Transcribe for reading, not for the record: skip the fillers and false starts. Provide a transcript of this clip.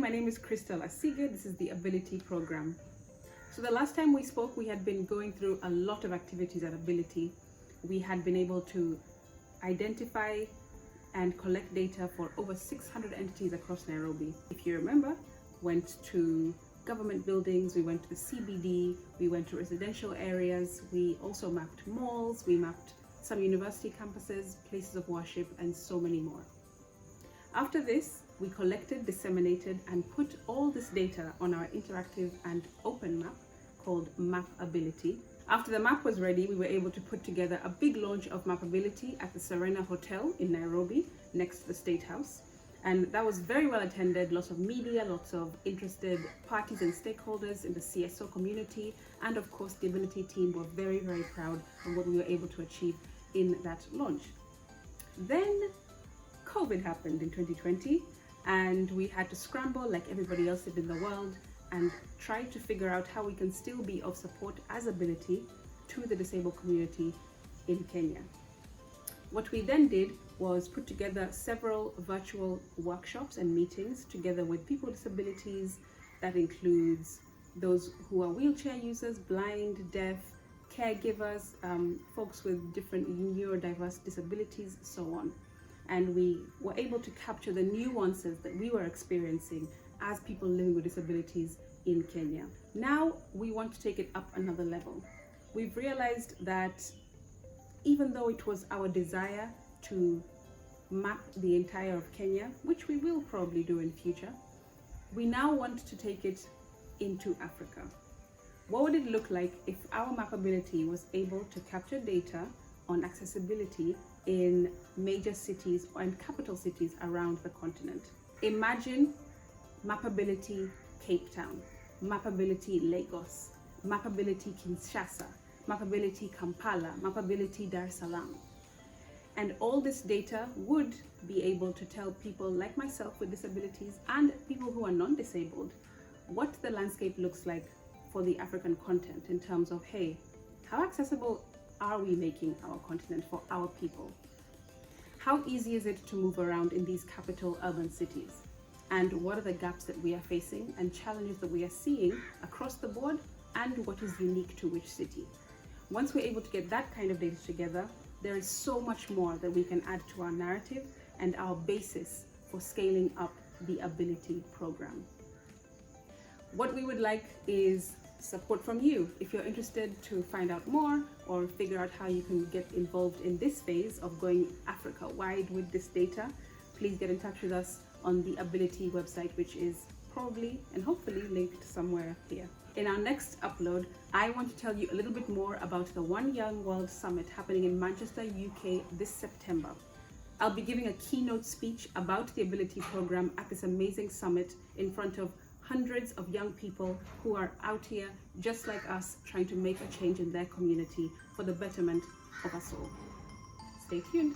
my name is Crystal Asige. This is the Ability Program. So the last time we spoke, we had been going through a lot of activities at Ability. We had been able to identify and collect data for over 600 entities across Nairobi. If you remember, went to government buildings, we went to the CBD, we went to residential areas, we also mapped malls, we mapped some university campuses, places of worship, and so many more. After this, we collected, disseminated, and put all this data on our interactive and open map called Mapability. After the map was ready, we were able to put together a big launch of Mapability at the Serena Hotel in Nairobi, next to the State House. And that was very well attended, lots of media, lots of interested parties and stakeholders in the CSO community. And of course, the Ability team were very, very proud of what we were able to achieve in that launch. Then COVID happened in 2020, and we had to scramble like everybody else did in the world and try to figure out how we can still be of support as Ability to the disabled community in Kenya. What we then did was put together several virtual workshops and meetings together with people with disabilities. That includes those who are wheelchair users, blind, deaf, caregivers, folks with different neurodiverse disabilities, so on. And we were able to capture the nuances that we were experiencing as people living with disabilities in Kenya. Now we want to take it up another level. We've realized that even though it was our desire to map the entire of Kenya, which we will probably do in future, we now want to take it into Africa. What would it look like if our Mapability was able to capture data on accessibility in major cities and capital cities around the continent? Imagine Mapability Cape Town, Mapability Lagos, Mapability Kinshasa, Mapability Kampala, Mapability Dar es Salaam. And all this data would be able to tell people like myself with disabilities and people who are non-disabled what the landscape looks like for the African continent in terms of, hey, how accessible are we making our continent for our people? How easy is it to move around in these capital urban cities? And what are the gaps that we are facing and challenges that we are seeing across the board, and what is unique to which city? Once we're able to get that kind of data together, there is so much more that we can add to our narrative and our basis for scaling up the Ability program. What we would like is support from you. If you're interested to find out more or figure out how you can get involved in this phase of going Africa-wide with this data, please get in touch with us on the Ability website, which is probably and hopefully linked somewhere here. In our next upload, I want to tell you a little bit more about the One Young World Summit happening in Manchester, UK this September. I'll be giving a keynote speech about the Ability program at this amazing summit in front of hundreds of young people who are out here just like us, trying to make a change in their community for the betterment of us all. Stay tuned.